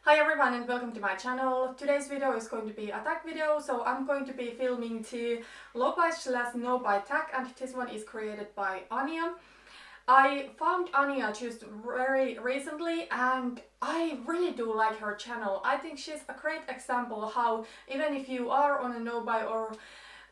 Hi everyone and welcome to my channel. Today's video is going to be a tag video, so I'm going to be filming the low-buy/no-buy tag, and this one is created by Anya. I found Anya just very recently and I really do like her channel. I think she's a great example how even if you are on a no-buy or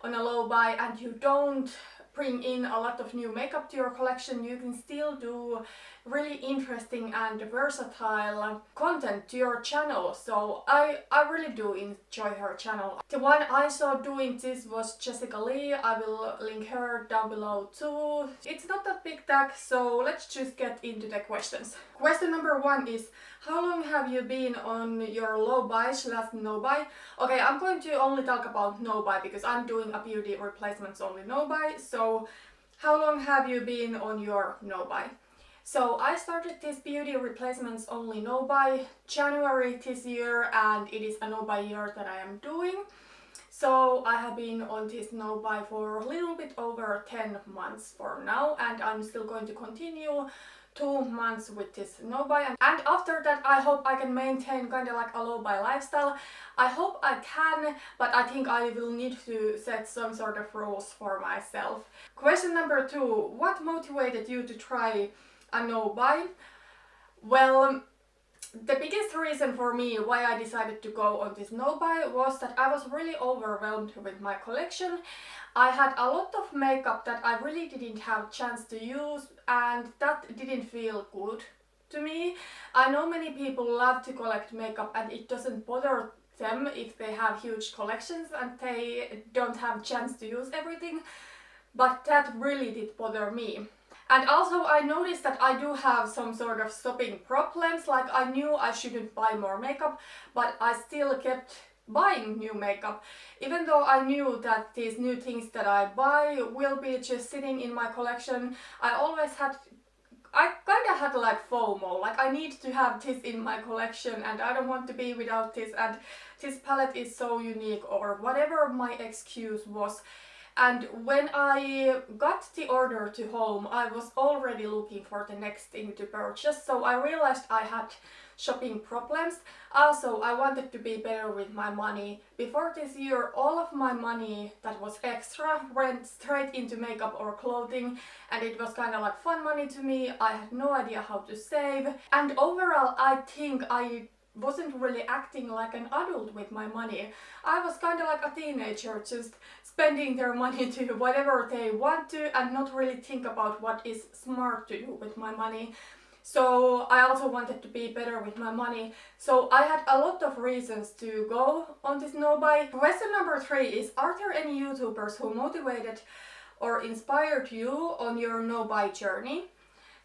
on a low-buy and you don't bring in a lot of new makeup to your collection, you can still do really interesting and versatile content to your channel. So I really do enjoy her channel. The one I saw doing this was Jessica Lee. I will link her down below too. It's not that big tag, so let's just get into the questions. Question number one is, how long have you been on your low-buy/no-buy? Okay, I'm going to only talk about no-buy because I'm doing a beauty replacements only no-buy. So how long have you been on your no-buy? So I started this beauty replacements only no-buy January this year, and it is a no-buy year that I am doing. So I have been on this no-buy for a little bit over 10 months for now, and I'm still going to continue 2 months with this no-buy, and after that I hope I can maintain kind of like a low-buy lifestyle. I hope I can, but I think I will need to set some sort of rules for myself. Question number two, what motivated you to try a no-buy? Well, the biggest reason for me why I decided to go on this no-buy was that I was really overwhelmed with my collection. I had a lot of makeup that I really didn't have chance to use, and that didn't feel good to me. I know many people love to collect makeup and it doesn't bother them if they have huge collections and they don't have chance to use everything, but that really did bother me. And also I noticed that I do have some sort of shopping problems, like I knew I shouldn't buy more makeup, but I still kept buying new makeup, even though I knew that these new things that I buy will be just sitting in my collection. I kind of had like FOMO, like I need to have this in my collection and I don't want to be without this, and this palette is so unique, or whatever my excuse was. And when I got the order to home, I was already looking for the next thing to purchase, so I realized I had shopping problems. Also, I wanted to be better with my money. Before this year, all of my money that was extra went straight into makeup or clothing, and it was kind of like fun money to me. I had no idea how to save, and overall I think I wasn't really acting like an adult with my money. I was kind of like a teenager, just spending their money to whatever they want to and not really think about what is smart to do with my money. So I also wanted to be better with my money. So I had a lot of reasons to go on this no-buy. Question number three is, are there any YouTubers who motivated or inspired you on your no-buy journey?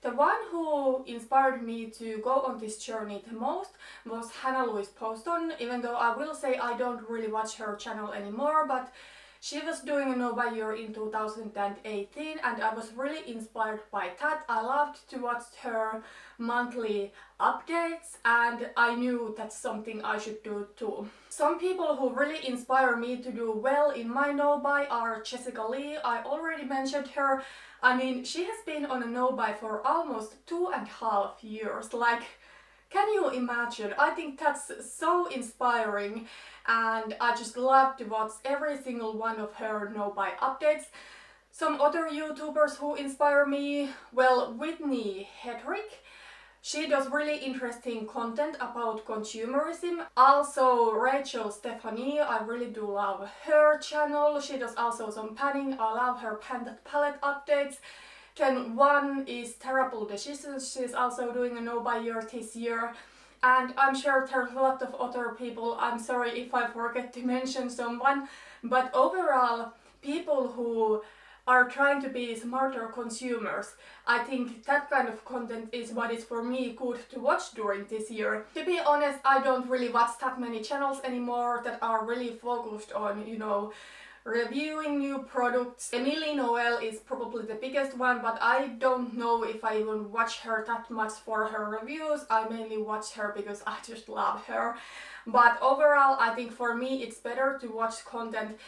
The one who inspired me to go on this journey the most was Louise Poston, even though I will say I don't really watch her channel anymore, but she was doing a no-buy year in 2018 and I was really inspired by that. I loved to watch her monthly updates and I knew that's something I should do too. Some people who really inspire me to do well in my no-buy are Jessica Lee. I already mentioned her. I mean, she has been on a no-buy for almost 2.5 years. Like, can you imagine? I think that's so inspiring and I just love to watch every single one of her no-buy updates. Some other YouTubers who inspire me, well, Whitney Hedrik. She does really interesting content about consumerism. Also Rachel Stephanie, I really do love her channel. She does also some panning. I love her palette updates. Then one is Tarable Decisions. She's also doing a no-buy year this year. And I'm sure there's a lot of other people. I'm sorry if I forget to mention someone. But overall, people who are trying to be smarter consumers, I think that kind of content is what is for me good to watch during this year. To be honest, I don't really watch that many channels anymore that are really focused on, reviewing new products. Emily Noel is probably the biggest one, but I don't know if I even watch her that much for her reviews. I mainly watch her because I just love her. But overall, I think for me it's better to watch content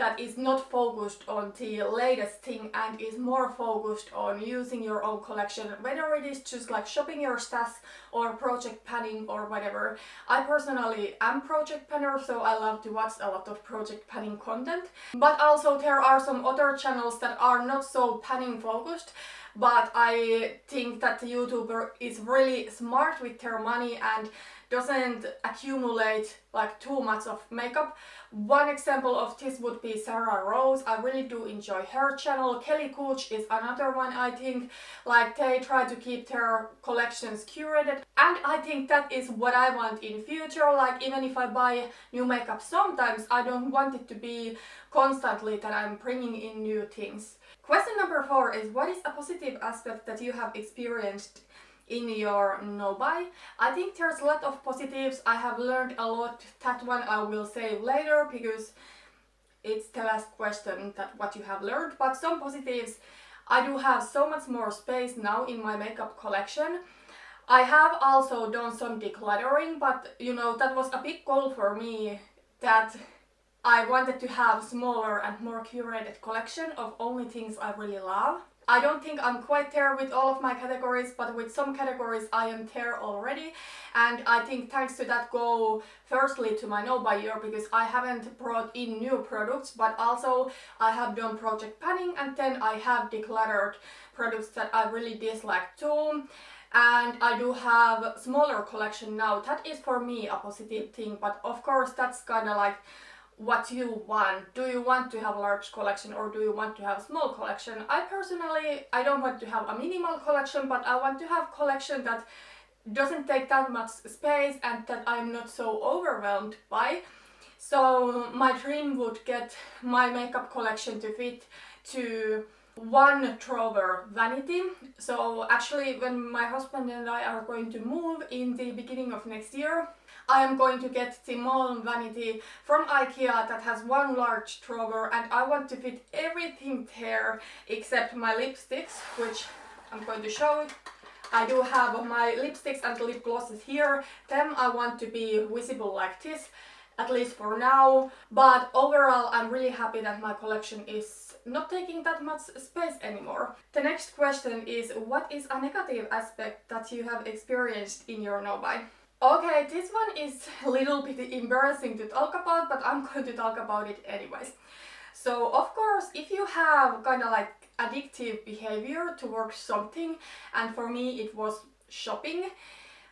that is not focused on the latest thing and is more focused on using your own collection, whether it is just like shopping your stuff or project planning or whatever. I personally am project planner, so I love to watch a lot of project planning content, but also there are some other channels that are not so planning focused, but I think that the YouTuber is really smart with their money and doesn't accumulate like too much of makeup. One example of this would be Sarah Rose. I really do enjoy her channel. Kelly Gooch is another one. I think like they try to keep their collections curated, and I think that is what I want in future. Like even if I buy new makeup, sometimes I don't want it to be constantly that I'm bringing in new things. Question number 4 is, what is a positive aspect that you have experienced in your no-buy? I think there's a lot of positives. I have learned a lot. That one I will say later because it's the last question, that what you have learned. But some positives, I do have so much more space now in my makeup collection. I have also done some decluttering, but you know, that was a big goal for me, that I wanted to have smaller and more curated collection of only things I really love. I don't think I'm quite there with all of my categories, but with some categories I am there already, and I think thanks to that go firstly to my no-buy year, because I haven't brought in new products, but also I have done project planning, and then I have decluttered products that I really dislike too. And I do have smaller collection now. That is for me a positive thing, but of course that's kind of like what you want. Do you want to have a large collection or do you want to have a small collection? I personally, I don't want to have a minimal collection, but I want to have collection that doesn't take that much space and that I'm not so overwhelmed by. So my dream would get my makeup collection to fit to one drawer vanity. So actually when my husband and I are going to move in the beginning of next year, I am going to get the Malm vanity from IKEA that has one large drawer, and I want to fit everything there except my lipsticks, which I'm going to show. I do have my lipsticks and lip glosses here. Them I want to be visible like this, at least for now. But overall I'm really happy that my collection is not taking that much space anymore. The next question is, what is a negative aspect that you have experienced in your no-buy? Okay, this one is a little bit embarrassing to talk about, but I'm going to talk about it anyways. So of course, if you have kind of like addictive behavior towards something, and for me it was shopping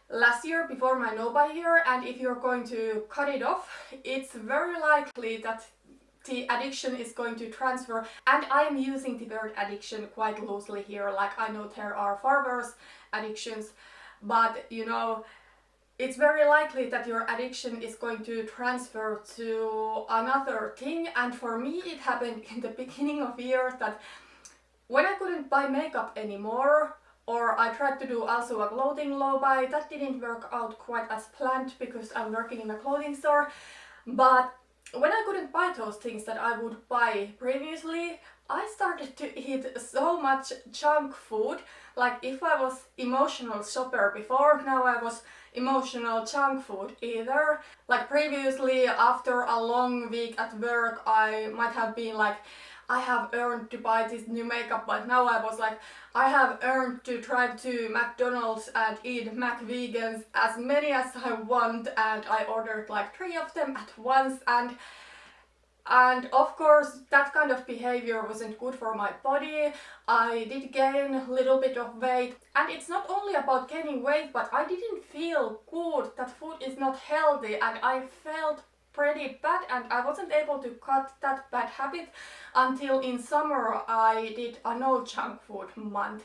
last year before my no-buy year, and if you're going to cut it off, it's very likely that the addiction is going to transfer. And I'm using the word addiction quite loosely here, like I know there are far worse addictions, but you know, it's very likely that your addiction is going to transfer to another thing. And for me it happened in the beginning of the year, that when I couldn't buy makeup anymore, or I tried to do also a clothing low buy, that didn't work out quite as planned because I'm working in a clothing store. But when I couldn't buy those things that I would buy previously, I started to eat so much junk food. Like if I was emotional shopper before, now I was emotional junk food either. Like previously, after a long week at work, I might have been like, I have earned to buy this new makeup, but now I was like, I have earned to drive to McDonald's and eat McVegans, as many as I want, and I ordered like 3 of them at once, and of course that kind of behavior wasn't good for my body. I did gain a little bit of weight, and it's not only about gaining weight, but I didn't feel good. That food is not healthy, and I felt pretty bad, and I wasn't able to cut that bad habit until in summer I did a no junk food month,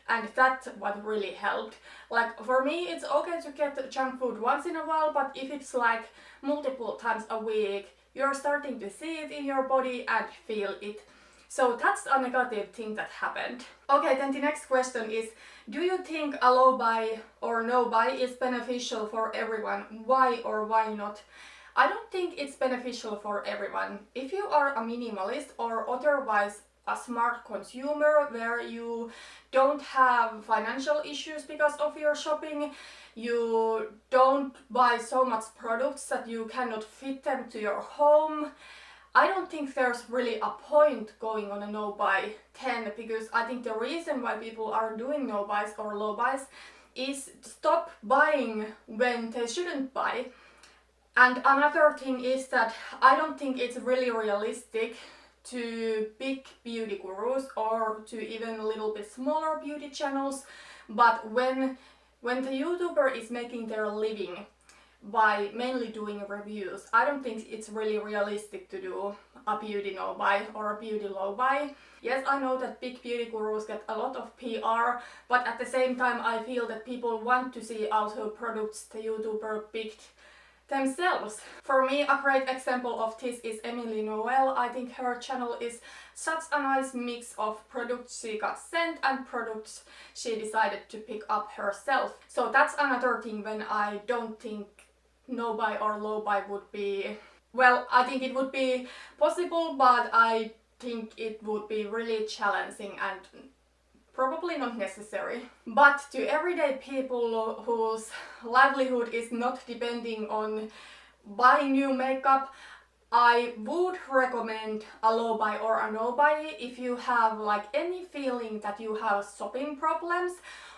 and that's what really helped. Like for me it's okay to get junk food once in a while, but if it's like multiple times a week, you're starting to see it in your body and feel it. So that's a negative thing that happened. Okay, then the next question is, do you think a low buy or no buy is beneficial for everyone? Why or why not? I don't think it's beneficial for everyone. If you are a minimalist or otherwise a smart consumer where you don't have financial issues because of your shopping, you don't buy so much products that you cannot fit them to your home, I don't think there's really a point going on a no buy 10, because I think the reason why people are doing no buys or low buys is stop buying when they shouldn't buy. And another thing is that I don't think it's really realistic to big beauty gurus or to even a little bit smaller beauty channels, but when the YouTuber is making their living by mainly doing reviews, I don't think it's really realistic to do a beauty no buy or a beauty low buy. Yes, I know that big beauty gurus get a lot of PR, but at the same time I feel that people want to see also products the YouTuber picked themselves. For me, a great example of this is Emily Noel. I think her channel is such a nice mix of products she got sent and products she decided to pick up herself. So that's another thing when I don't think no buy or low buy would be, well, I think it would be possible, but I think it would be really challenging and probably not necessary. But to everyday people whose livelihood is not depending on buying new makeup, I would recommend a low buy or a no buy if you have like any feeling that you have shopping problems,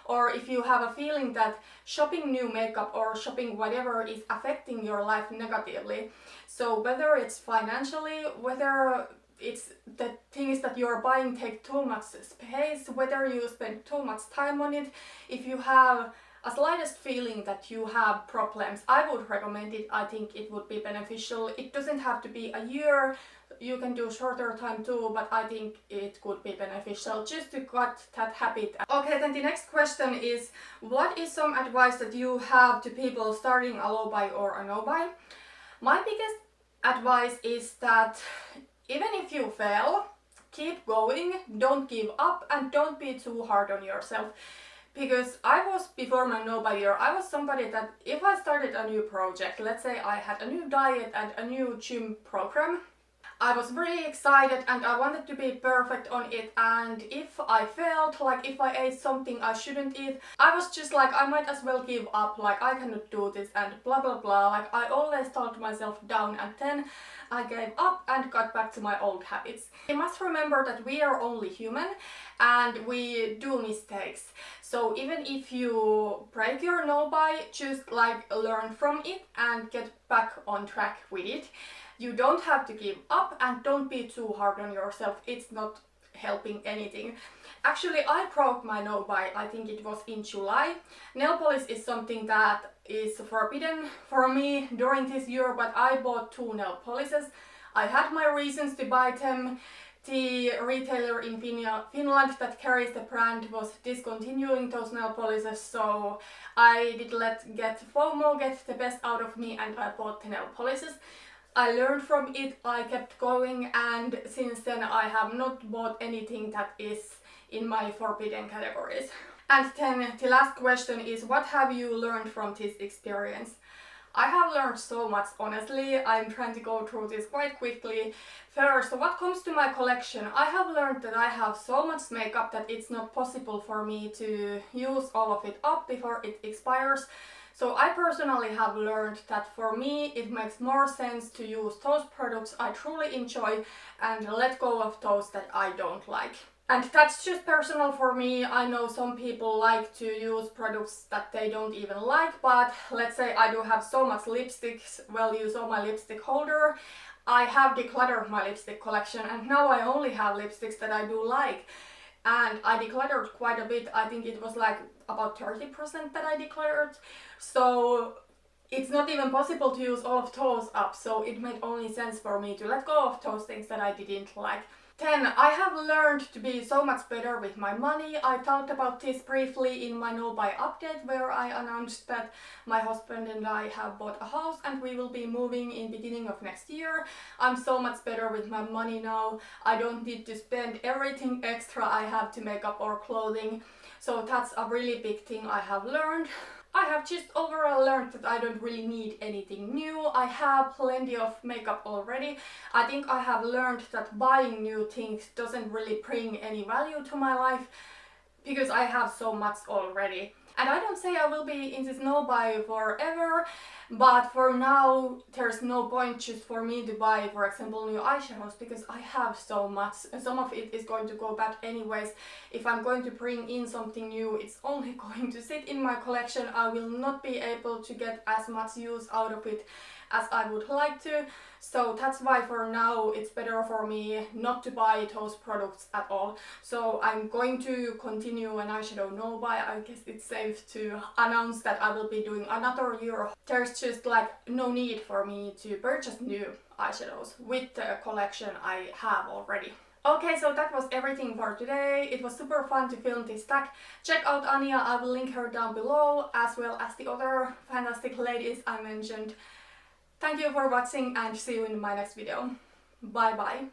or if you have a feeling that shopping new makeup or shopping whatever is affecting your life negatively. So whether it's financially, whether it's the things that you're buying take too much space, whether you spend too much time on it, if you have a slightest feeling that you have problems, I would recommend it. I think it would be beneficial. It doesn't have to be a year, you can do shorter time too, but I think it could be beneficial just to cut that habit. Okay, then the next question is, what is some advice that you have to people starting a low buy or a no buy? My biggest advice is that even if you fail, keep going, don't give up, and don't be too hard on yourself. Because I was, before my no buy year, I was somebody that if I started a new project, let's say I had a new diet and a new gym program, I was really excited and I wanted to be perfect on it, and if I failed, like if I ate something I shouldn't eat, I was just like, I might as well give up, like I cannot do this and blah blah blah, like I always talked myself down, and then I gave up and got back to my old habits. You must remember that we are only human and we do mistakes. So even if you break your no buy, just like learn from it and get back on track with it. You don't have to give up and don't be too hard on yourself. It's not helping anything. Actually, I broke my no buy, I think it was in July. Nail polish is something that is forbidden for me during this year, but I bought 2 nail polishes. I had my reasons to buy them. The retailer in Finland that carries the brand was discontinuing those nail polishes, so I did get FOMO, get the best out of me, and I bought the nail polishes. I learned from it, I kept going, and since then I have not bought anything that is in my forbidden categories. And then the last question is, what have you learned from this experience? I have learned so much, honestly. I'm trying to go through this quite quickly. First, what comes to my collection, I have learned that I have so much makeup that it's not possible for me to use all of it up before it expires. So I personally have learned that for me it makes more sense to use those products I truly enjoy and let go of those that I don't like. And that's just personal for me. I know some people like to use products that they don't even like, but let's say I do have so much lipsticks. Well, you saw my lipstick holder. I have decluttered my lipstick collection and now I only have lipsticks that I do like. And I decluttered quite a bit. I think it was like about 30% that I decluttered. So it's not even possible to use all of those up. So it made only sense for me to let go of those things that I didn't like. Then I have learned to be so much better with my money. I talked about this briefly in my no buy update, where I announced that my husband and I have bought a house and we will be moving in beginning of next year. I'm so much better with my money now. I don't need to spend everything extra I have to makeup or clothing. So that's a really big thing I have learned. I have just overall learned that I don't really need anything new. I have plenty of makeup already. I think I have learned that buying new things doesn't really bring any value to my life because I have so much already. And I don't say I will be in this no buy forever, But for now, there's no point just for me to buy, for example, new eyeshadows because I have so much. Some of it is going to go back anyways. If I'm going to bring in something new, it's only going to sit in my collection. I will not be able to get as much use out of it as I would like to. So that's why for now it's better for me not to buy those products at all. So I'm going to continue an eyeshadow no buy. I guess it's safe to announce that I will be doing another year. There's just like no need for me to purchase new eyeshadows with the collection I have already. Okay, so that was everything for today. It was super fun to film this tag. Check out Anya, I will link her down below, as well as the other fantastic ladies I mentioned. Thank you for watching and see you in my next video. Bye bye.